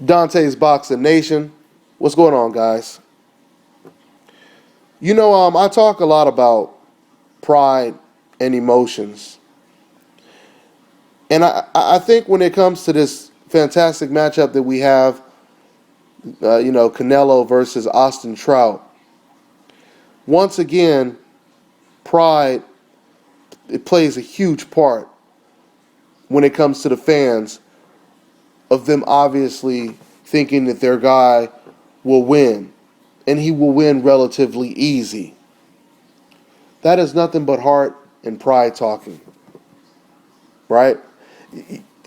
Dante's Boxing Nation. What's going on, guys? I talk a lot about pride and emotions. And I think when it comes to this fantastic matchup that we have, Canelo versus Austin Trout, once again, pride, it plays a huge part when it comes to the fans of them obviously thinking that their guy will win, and he will win relatively easy. That is nothing but heart and pride talking, right?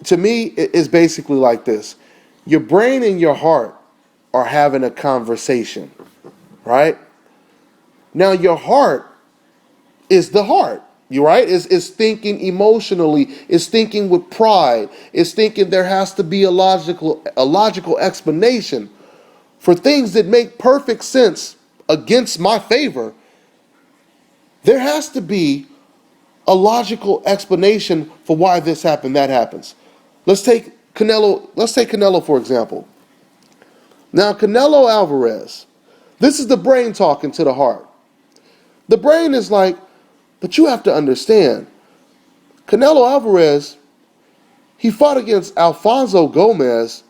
To me, it's basically like this. Your brain and your heart are having a conversation, right? Now, your heart is the heart. You right? Is thinking emotionally, is thinking with pride, is thinking there has to be a logical explanation for things that make perfect sense against my favor. There has to be a logical explanation for why this happened, that happens. Let's take Canelo for example. Now, Canelo Alvarez, this is the brain talking to the heart. The brain is like, but you have to understand, Canelo Alvarez, he fought against Alfonso Gomez.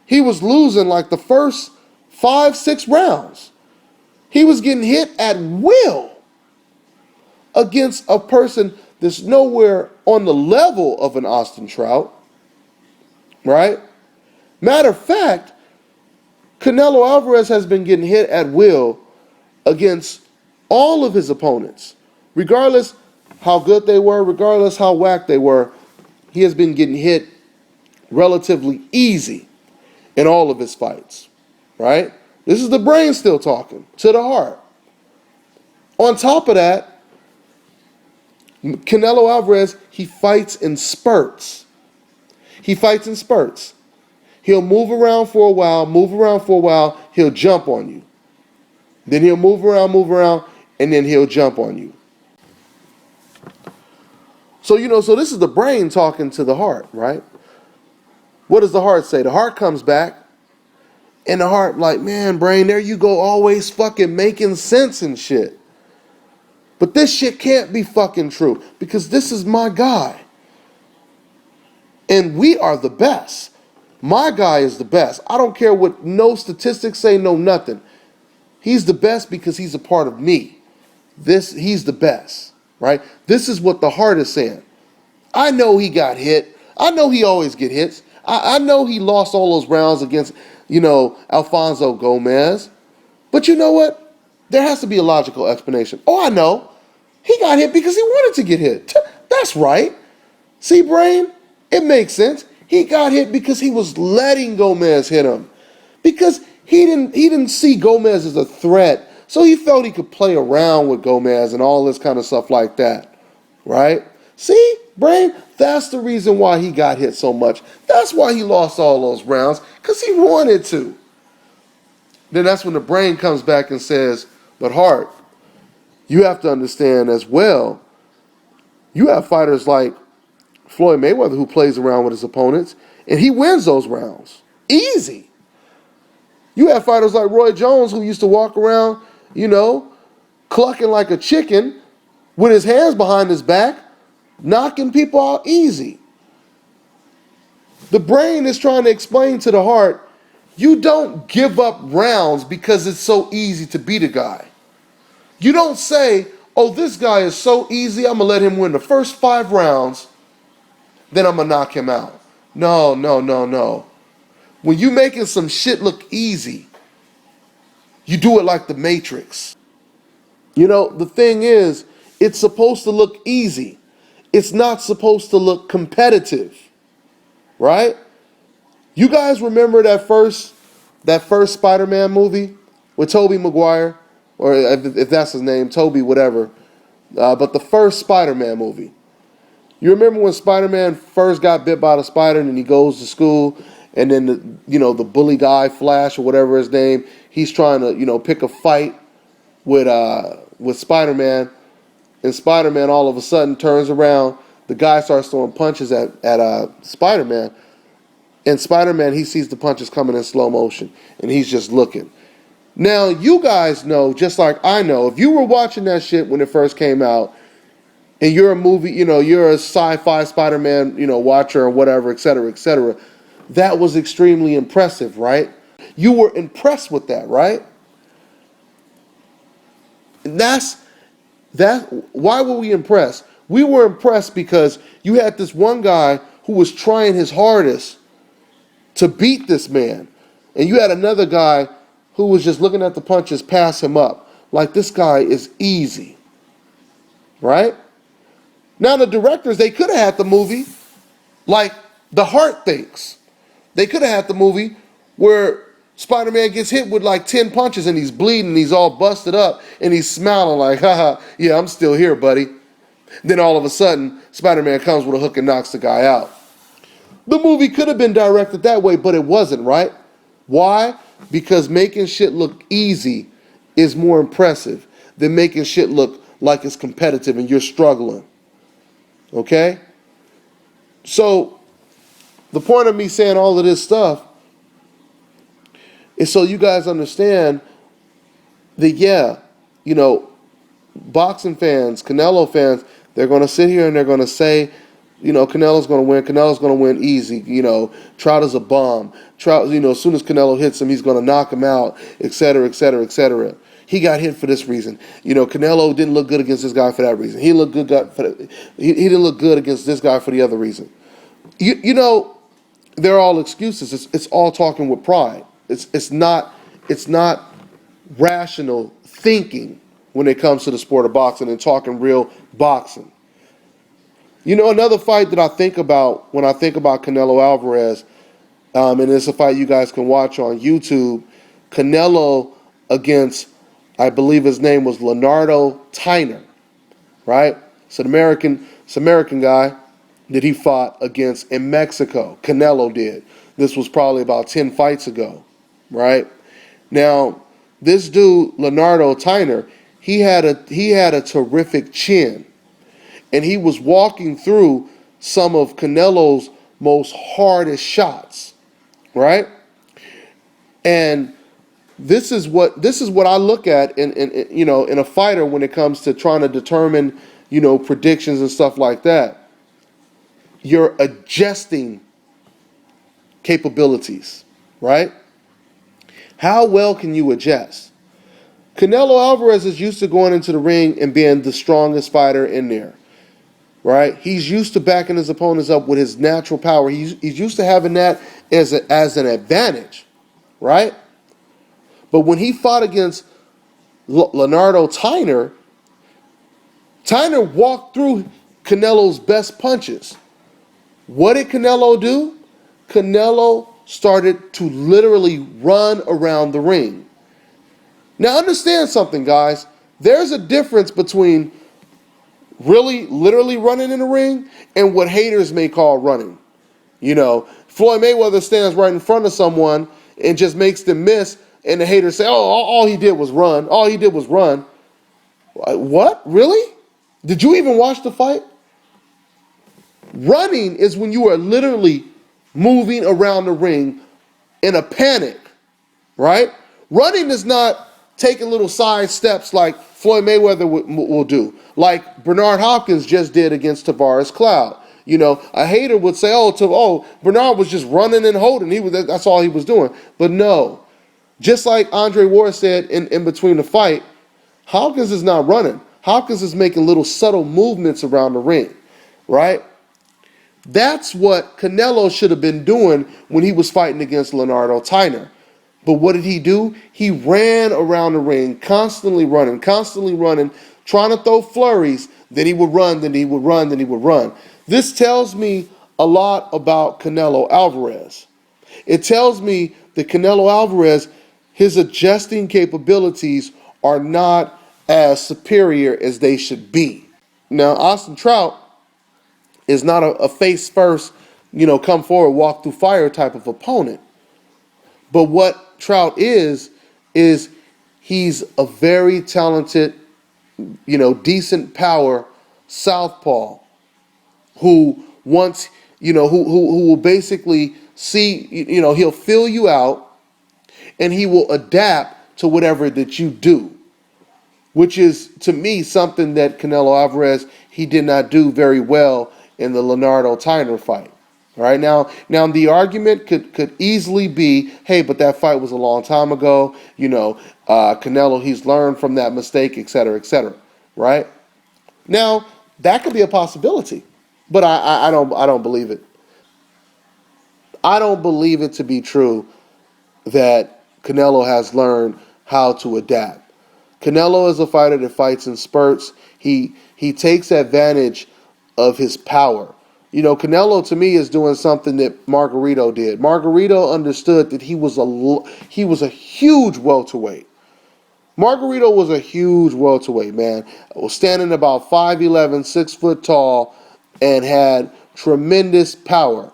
He was losing like the first 5-6 rounds. He was getting hit at will against a person that's nowhere on the level of an Austin Trout, right? Matter of fact, Canelo Alvarez has been getting hit at will against all of his opponents. Regardless how good they were, regardless how whack they were, he has been getting hit relatively easy in all of his fights, right? This is the brain still talking to the heart. On top of that, Canelo Alvarez, he fights in spurts. He fights in spurts. He'll move around for a while, he'll jump on you. Then he'll move around, and then he'll jump on you. So this is the brain talking to the heart, right? What does the heart say? The heart comes back, and the heart like, man, brain, there you go, always fucking making sense and shit. But this shit can't be fucking true, because this is my guy. And we are the best. My guy is the best. I don't care what no statistics say, no nothing. He's the best because he's a part of me. He's the best, right? This is what the heart is saying. I know he got hit. I know he always get hits. I know he lost all those rounds against, Alfonso Gomez. But you know what? There has to be a logical explanation. Oh, I know. He got hit because he wanted to get hit. That's right. See, brain? It makes sense. He got hit because he was letting Gomez hit him. Because he didn't see Gomez as a threat. So he felt he could play around with Gomez and all this kind of stuff like that. Right? See, brain? That's the reason why he got hit so much. That's why he lost all those rounds. Because he wanted to. Then that's when the brain comes back and says, but heart, you have to understand as well, you have fighters like Floyd Mayweather who plays around with his opponents, and he wins those rounds. Easy. You have fighters like Roy Jones who used to walk around, clucking like a chicken with his hands behind his back, knocking people out easy. The brain is trying to explain to the heart, you don't give up rounds because it's so easy to beat a guy. You don't say, oh, this guy is so easy, I'm going to let him win the first 5 rounds, then I'm going to knock him out. No. When you making some shit look easy, you do it like the Matrix. The thing is, it's supposed to look easy. It's not supposed to look competitive. Right? You guys remember that first Spider-Man movie with Tobey Maguire? Or if that's his name, Toby, whatever. But the first Spider-Man movie. You remember when Spider-Man first got bit by the spider and then he goes to school and then the bully guy, Flash or whatever his name, he's trying to, pick a fight with Spider-Man, and Spider-Man all of a sudden turns around, the guy starts throwing punches at Spider-Man, And Spider-Man, he sees the punches coming in slow motion, and he's just looking. Now, you guys know, just like I know, if you were watching that shit when it first came out, and you're a movie, you're a sci-fi Spider-Man, watcher or whatever, et cetera, that was extremely impressive, right? You were impressed with that, right? And why were we impressed? We were impressed because you had this one guy who was trying his hardest to beat this man. And you had another guy who was just looking at the punches pass him up. Like, this guy is easy. Right? Now, the directors, they could have had the movie like The Heart Thinks. They could have had the movie where Spider-Man gets hit with like 10 punches and he's bleeding, he's all busted up, and he's smiling like, haha, yeah, I'm still here, buddy. Then all of a sudden, Spider-Man comes with a hook and knocks the guy out. The movie could have been directed that way, but it wasn't, right? Why? Because making shit look easy is more impressive than making shit look like it's competitive and you're struggling. Okay? So, the point of me saying all of this stuff is so you guys understand that, yeah, boxing fans, Canelo fans, they're going to sit here and they're going to say, Canelo's going to win easy, Trout is a bomb. Trout, as soon as Canelo hits him, he's going to knock him out, et cetera, et cetera, et cetera. He got hit for this reason. Canelo didn't look good against this guy for that reason. He didn't look good against this guy for the other reason. They're all excuses. It's all talking with pride. It's not rational thinking when it comes to the sport of boxing and talking real boxing. Another fight that I think about when I think about Canelo Alvarez, and it's a fight you guys can watch on YouTube, Canelo against, I believe his name was Leonardo Tyner, right? It's an American guy that he fought against in Mexico. Canelo did. This was probably about 10 fights ago, right? Now, this dude, Leonardo Tyner, he had a terrific chin. And he was walking through some of Canelo's most hardest shots, right? And this is what I look at in a fighter when it comes to trying to determine, predictions and stuff like that. Your adjusting capabilities, right? How well can you adjust? Canelo Alvarez is used to going into the ring and being the strongest fighter in there. Right? He's used to backing his opponents up with his natural power. He's used to having that as an advantage, right? But when he fought against Leonardo Tyner, Tyner walked through Canelo's best punches. What did Canelo do? Canelo started to literally run around the ring. Now understand something, guys. There's a difference between really, literally running in the ring and what haters may call running. Floyd Mayweather stands right in front of someone and just makes them miss, and the haters say, oh, all he did was run. All he did was run. What? Really? Did you even watch the fight? Running is when you are literally moving around the ring in a panic, right? Running is not taking little side steps like Floyd Mayweather will do, like Bernard Hopkins just did against Tavares Cloud. A hater would say, Bernard was just running and holding. That's all he was doing. But no, just like Andre Ward said in between the fight, Hopkins is not running. Hopkins is making little subtle movements around the ring, right? That's what Canelo should have been doing when he was fighting against Leonardo Tyner. But what did he do? He ran around the ring, constantly running, trying to throw flurries. Then he would run, then he would run, then he would run. This tells me a lot about Canelo Alvarez. It tells me that Canelo Alvarez, his adjusting capabilities are not as superior as they should be. Now, Austin Trout is not a face first, come forward, walk through fire type of opponent. But what Trout is he's a very talented, decent power southpaw who wants, who will basically see, he'll fill you out, and he will adapt to whatever that you do, which is, to me, something that Canelo Alvarez, he did not do very well in the Leonardo Tyner fight. All right, now the argument could easily be, hey, but that fight was a long time ago. Canelo, he's learned from that mistake, et cetera, et cetera. Right? Now, that could be a possibility, but I don't believe it. I don't believe it to be true that Canelo has learned how to adapt. Canelo is a fighter that fights in spurts. He takes advantage of his power. Canelo to me is doing something that Margarito did. Margarito understood that he was a huge welterweight. Margarito was a huge welterweight, man. Was standing about 5'11", 6 foot tall, and had tremendous power.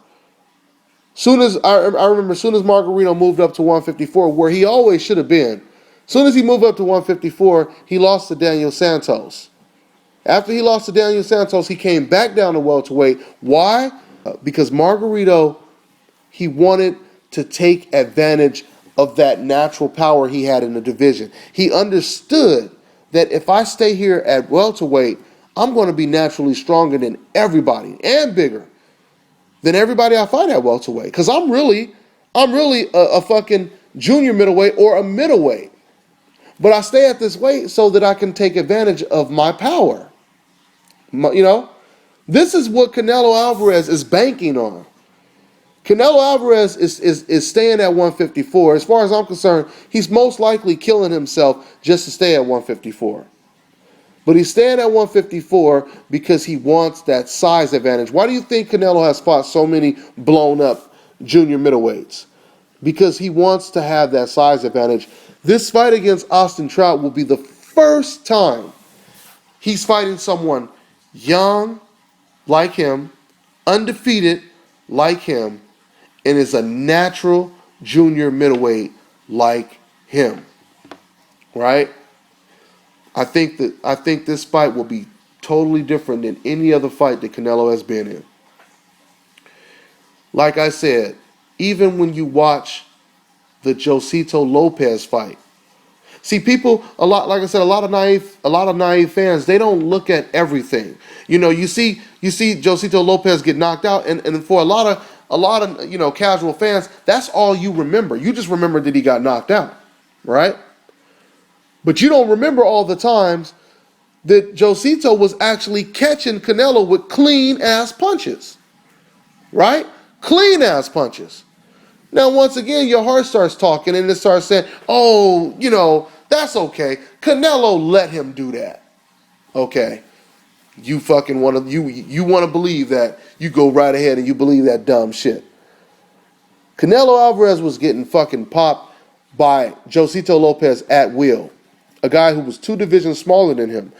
I remember, soon as Margarito moved up to 154, where he always should have been. Soon as he moved up to 154, he lost to Daniel Santos. After he lost to Daniel Santos, he came back down to welterweight. Why? Because Margarito, he wanted to take advantage of that natural power he had in the division. He understood that if I stay here at welterweight, I'm going to be naturally stronger than everybody and bigger than everybody I fight at welterweight. Because I'm really a fucking junior middleweight or a middleweight. But I stay at this weight so that I can take advantage of my power. This is what Canelo Alvarez is banking on. Canelo Alvarez is staying at 154. As far as I'm concerned, he's most likely killing himself just to stay at 154. But he's staying at 154 because he wants that size advantage. Why do you think Canelo has fought so many blown up junior middleweights? Because he wants to have that size advantage. This fight against Austin Trout will be the first time he's fighting someone young like him, undefeated like him, and is a natural junior middleweight like him. Right? I think this fight will be totally different than any other fight that Canelo has been in. Like I said, even when you watch the Josito Lopez fight, see, people, like I said, a lot of naive fans, they don't look at everything. You see Josito Lopez get knocked out, and for a lot of casual fans, that's all you remember. You just remember that he got knocked out, right? But you don't remember all the times that Josito was actually catching Canelo with clean-ass punches, right? Clean-ass punches. Now, once again, your heart starts talking, and it starts saying, oh, that's okay. Canelo let him do that. Okay. You fucking want to, you want to believe that. You go right ahead and you believe that dumb shit. Canelo Alvarez was getting fucking popped by Josito Lopez at will. A guy who was 2 divisions smaller than him.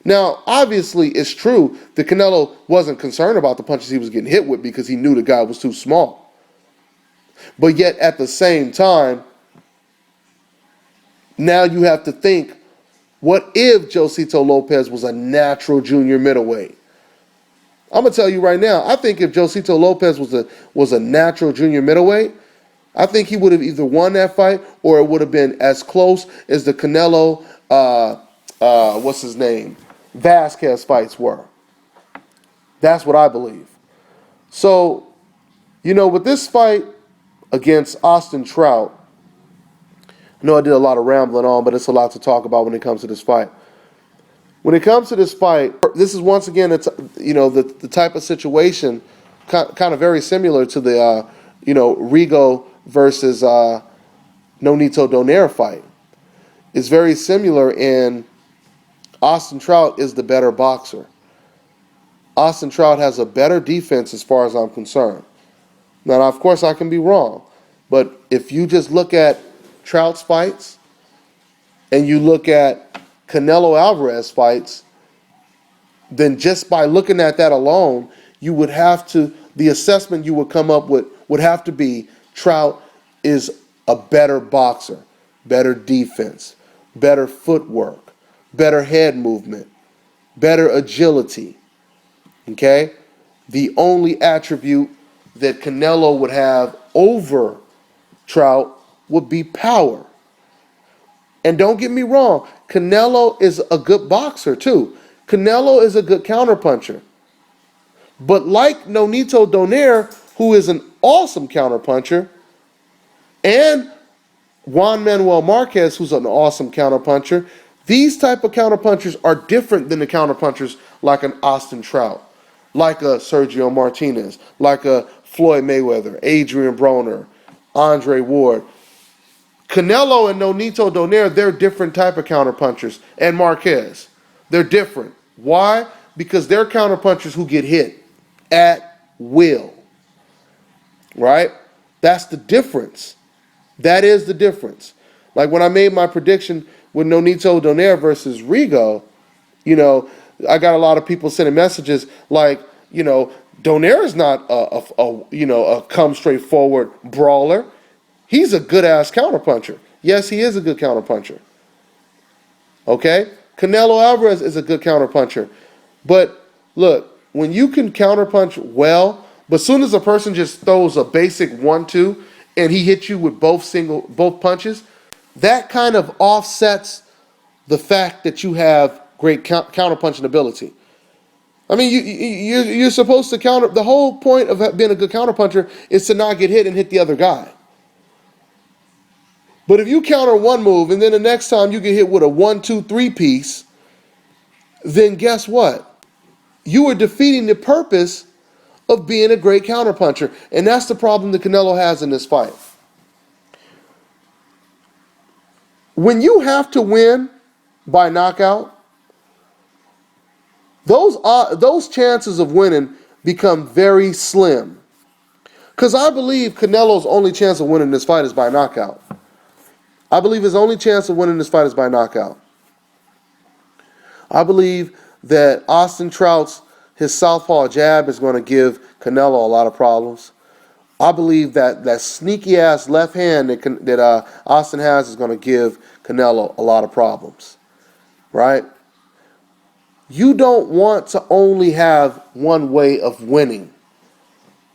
Now, obviously, it's true that Canelo wasn't concerned about the punches he was getting hit with because he knew the guy was too small. But yet, at the same time, now you have to think, what if Josito Lopez was a natural junior middleweight? I'm going to tell you right now, I think if Josito Lopez was a natural junior middleweight, I think he would have either won that fight or it would have been as close as the Canelo, Vasquez fights were. That's what I believe. So, with this fight against Austin Trout, I know I did a lot of rambling on, but it's a lot to talk about when it comes to this fight. When it comes to this fight, this is once again, the type of situation kind of very similar to the, Rigo versus Nonito Donaire fight. It's very similar in Austin Trout is the better boxer. Austin Trout has a better defense as far as I'm concerned. Now, of course, I can be wrong. But if you just look at Trout's fights and you look at Canelo Alvarez fights, then just by looking at that alone, the assessment you would come up with would have to be Trout is a better boxer, better defense, better footwork, better head movement, better agility. Okay? The only attribute that Canelo would have over Trout would be power. And don't get me wrong, Canelo is a good boxer too. Canelo is a good counterpuncher. But like Nonito Donaire, who is an awesome counterpuncher, and Juan Manuel Marquez, who's an awesome counterpuncher, these type of counterpunchers are different than the counterpunchers like an Austin Trout, like a Sergio Martinez, like a Floyd Mayweather, Adrian Broner, Andre Ward. Canelo and Nonito Donaire, they're different type of counterpunchers. And Marquez, they're different. Why? Because they're counterpunchers who get hit at will. Right? That's the difference. That is the difference. Like when I made my prediction with Nonito Donaire versus Rigo, I got a lot of people sending messages like, Donaire is not a come straight forward brawler. He's a good ass counterpuncher. Yes, he is a good counterpuncher. Okay? Canelo Alvarez is a good counterpuncher. But look, when you can counterpunch well, but as soon as a person just throws a basic 1-2 and he hits you with both punches, that kind of offsets the fact that you have great counterpunching ability. I mean, you're supposed to counter. The whole point of being a good counterpuncher is to not get hit and hit the other guy. But if you counter one move and then the next time you get hit with a 1-2-3 piece, then guess what? You are defeating the purpose of being a great counterpuncher. And that's the problem that Canelo has in this fight. When you have to win by knockout, those chances of winning become very slim. Because I believe Canelo's only chance of winning this fight is by knockout. I believe his only chance of winning this fight is by knockout. I believe that Austin Trout's his southpaw jab is going to give Canelo a lot of problems. I believe that sneaky ass left hand that Austin has is going to give Canelo a lot of problems. Right? You don't want to only have one way of winning.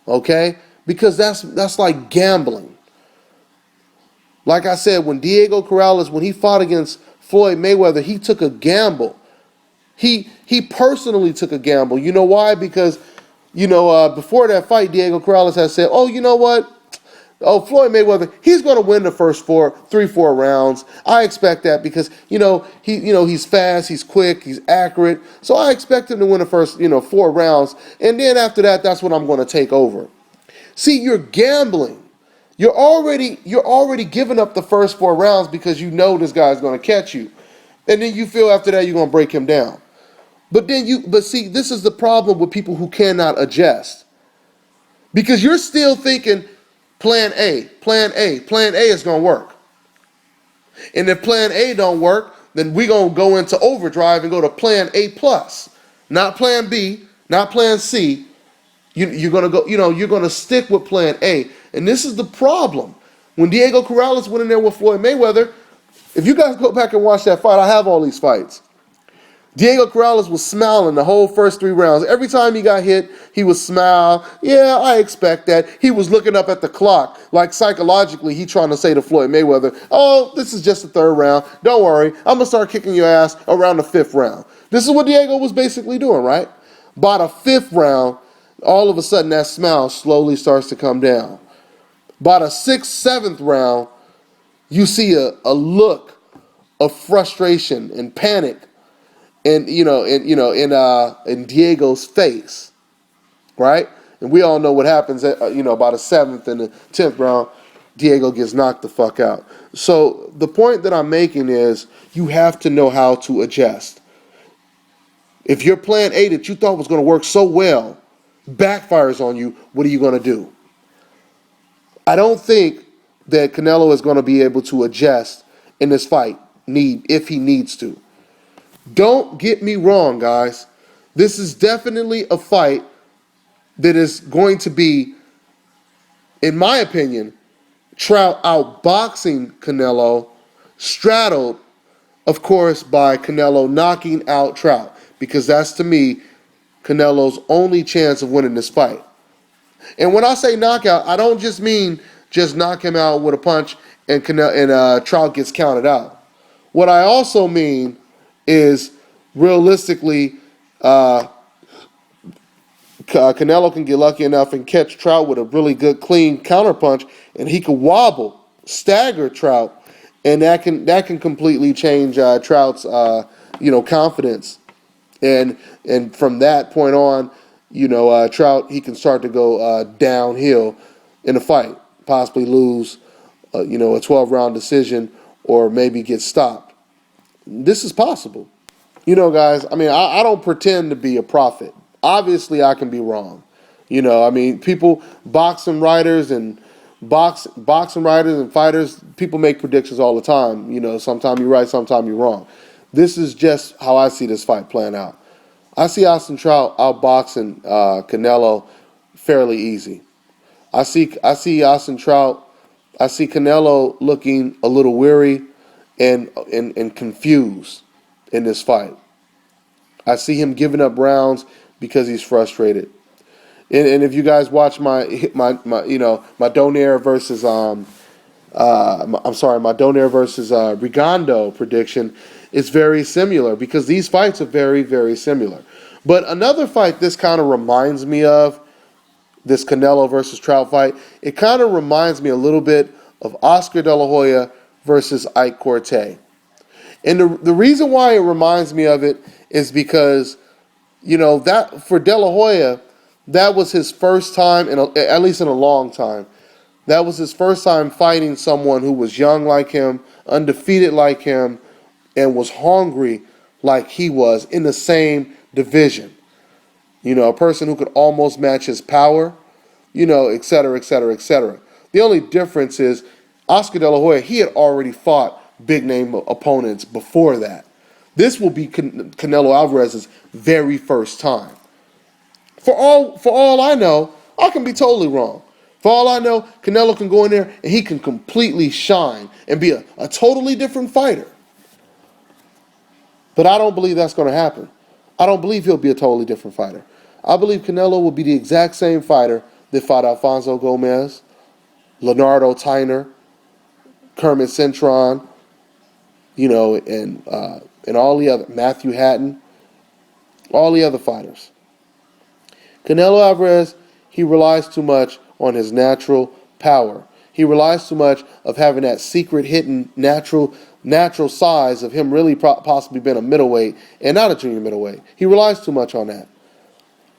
Okay? Because that's like gambling. Like I said, when Diego Corrales, when he fought against Floyd Mayweather, he took a gamble. He personally took a gamble. You know why? Because, before that fight, Diego Corrales had said, oh, you know what? Oh, Floyd Mayweather, he's going to win the first 3-4 rounds. I expect that because, he's fast, he's quick, he's accurate. So I expect him to win the first, 4 rounds. And then after that, that's when I'm going to take over. See, you're gambling. You're already giving up the first 4 rounds because you know this guy's going to catch you. And then you feel after that you're going to break him down. But see, this is the problem with people who cannot adjust. Because you're still thinking plan A is going to work. And if plan A don't work, then we're going to go into overdrive and go to plan A plus. Not plan B, not plan C. You're going to go, you're going to stick with plan A. And this is the problem. When Diego Corrales went in there with Floyd Mayweather, if you guys go back and watch that fight, I have all these fights. Diego Corrales was smiling the whole first 3 rounds. Every time he got hit, he would smile. Yeah, I expect that. He was looking up at the clock, like psychologically, he trying to say to Floyd Mayweather, oh, this is just the 3rd round. Don't worry, I'm going to start kicking your ass around the 5th round. This is what Diego was basically doing, right? By the 5th round, all of a sudden that smile slowly starts to come down. By the 6th, 7th round, you see a look of frustration and panic in Diego's face, right? And we all know what happens by the 7th and the 10th round, Diego gets knocked the fuck out. So the point that I'm making is you have to know how to adjust. If your plan A that you thought was going to work so well backfires on you, what are you going to do? I don't think that Canelo is going to be able to adjust in this fight if he needs to. Don't get me wrong, guys. This is definitely a fight that is going to be, in my opinion, Trout outboxing Canelo, straddled, of course, by Canelo knocking out Trout, because that's, to me, Canelo's only chance of winning this fight. And when I say knockout, I don't just mean just knock him out with a punch and Trout gets counted out. What I also mean is realistically, Canelo can get lucky enough and catch Trout with a really good clean counterpunch, and he could wobble, stagger Trout, and that can completely change Trout's confidence, and from that point on, Trout, he can start to go downhill in the fight, possibly lose a 12-round decision, or maybe get stopped. This is possible. Guys, I don't pretend to be a prophet. Obviously, I can be wrong. People, boxing writers and fighters, people make predictions all the time. Sometimes you're right, sometimes you're wrong. This is just how I see this fight playing out. I see Austin Trout outboxing Canelo fairly easy. I see Austin Trout. I see Canelo looking a little weary and confused in this fight. I see him giving up rounds because he's frustrated. And if you guys watch my Donaire versus my Donaire versus Rigondo prediction, it's very similar because these fights are very, very similar. But another fight this kind of reminds me of, this Canelo versus Trout fight, it kind of reminds me a little bit of Oscar De La Hoya versus Ike Corte. And the reason why it reminds me of it is because, that for De La Hoya, that was his first time, at least in a long time, that was his first time fighting someone who was young like him, undefeated like him, and was hungry like he was in the same division. A person who could almost match his power, et cetera, et cetera, et cetera. The only difference is Oscar De La Hoya, he had already fought big-name opponents before that. This will be Canelo Alvarez's very first time. For all I know, I can be totally wrong. For all I know, Canelo can go in there and he can completely shine and be a totally different fighter. But I don't believe that's going to happen. I don't believe he'll be a totally different fighter. I believe Canelo will be the exact same fighter that fought Alfonso Gomez, Leonardo Tyner, Kermit Cintron, and all the other, Matthew Hatton, all the other fighters. Canelo Alvarez, he relies too much on his natural power. He relies too much of having that secret hidden natural size of him really possibly being a middleweight and not a junior middleweight. He relies too much on that.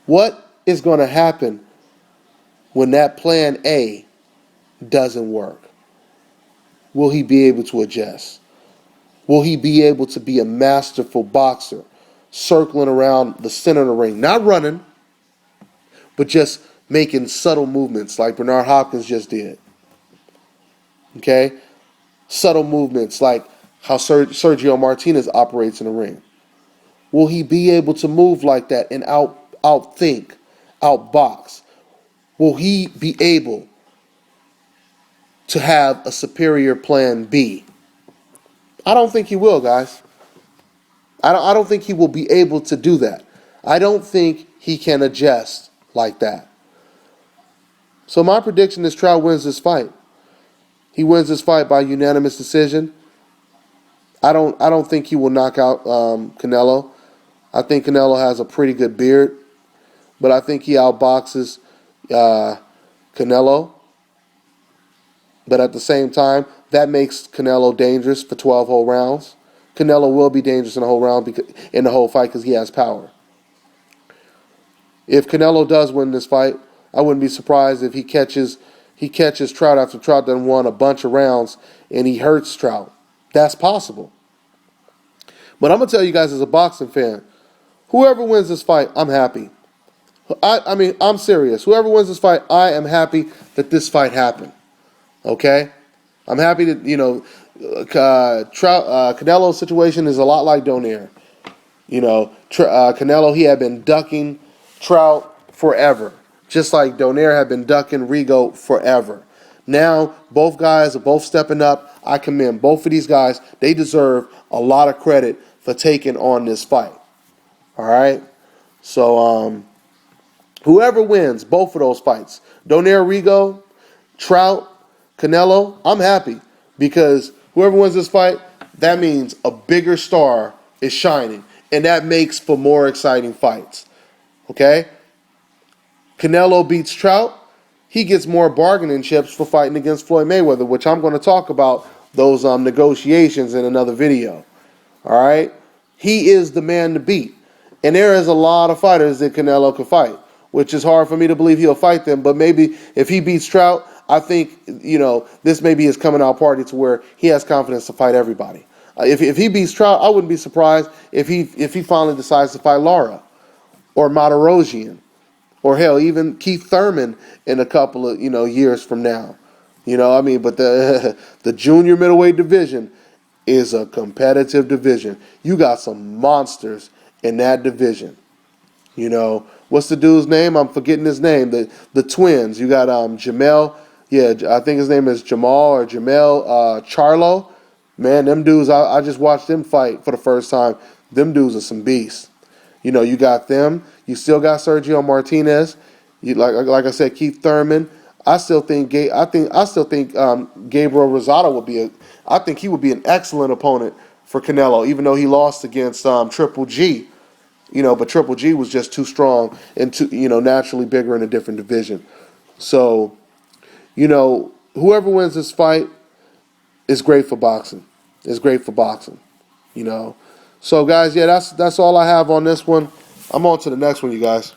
What is going to happen when that plan A doesn't work? Will he be able to adjust? Will he be able to be a masterful boxer, circling around the center of the ring, not running, but just making subtle movements like Bernard Hopkins just did? Okay? Subtle movements like how Sergio Martinez operates in the ring. Will he be able to move like that and outthink, outbox? Will he be able to have a superior plan B? I don't think he will, guys. I don't think he will be able to do that. I don't think he can adjust like that. So my prediction is Trout wins this fight. He wins this fight by unanimous decision. I don't think he will knock out Canelo. I think Canelo has a pretty good beard, but I think he outboxes Canelo. But at the same time, that makes Canelo dangerous for 12 whole rounds. Canelo will be dangerous in the whole round in the whole fight because he has power. If Canelo does win this fight, I wouldn't be surprised if he catches Trout after Trout done won a bunch of rounds and he hurts Trout. That's possible. But I'm going to tell you guys as a boxing fan, whoever wins this fight, I'm happy. I'm serious. Whoever wins this fight, I am happy that this fight happened. Okay? I'm happy that, Canelo's situation is a lot like Donaire. Canelo, he had been ducking Trout forever, just like Donaire had been ducking Rigo forever. Now, both guys are both stepping up. I commend both of these guys. They deserve a lot of credit for taking on this fight. All right? So, Whoever wins both of those fights, Donaire Rigo, Trout, Canelo, I'm happy because whoever wins this fight, that means a bigger star is shining, and that makes for more exciting fights. Okay? Canelo beats Trout, he gets more bargaining chips for fighting against Floyd Mayweather, which I'm going to talk about those negotiations in another video. All right? He is the man to beat. And there is a lot of fighters that Canelo could fight, which is hard for me to believe he'll fight them. But maybe if he beats Trout, I think, this may be his coming out party to where he has confidence to fight everybody. If he beats Trout, I wouldn't be surprised if he finally decides to fight Lara or Matarosian or hell, even Keith Thurman in a couple of years from now. But the junior middleweight division is a competitive division. You got some monsters in that division. What's the dude's name? I'm forgetting his name. The twins. You got Jamel. Yeah, I think his name is Jamal or Jamel Charlo. Man, them dudes, I just watched them fight for the first time. Them dudes are some beasts. You got them. You still got Sergio Martinez. You like I said, Keith Thurman. I still think Gabriel Rosado would be I think he would be an excellent opponent for Canelo, even though he lost against Triple G. But Triple G was just too strong and too, naturally bigger in a different division. So, whoever wins this fight is great for boxing. It's great for boxing. So guys, yeah, that's all I have on this one. I'm on to the next one, you guys.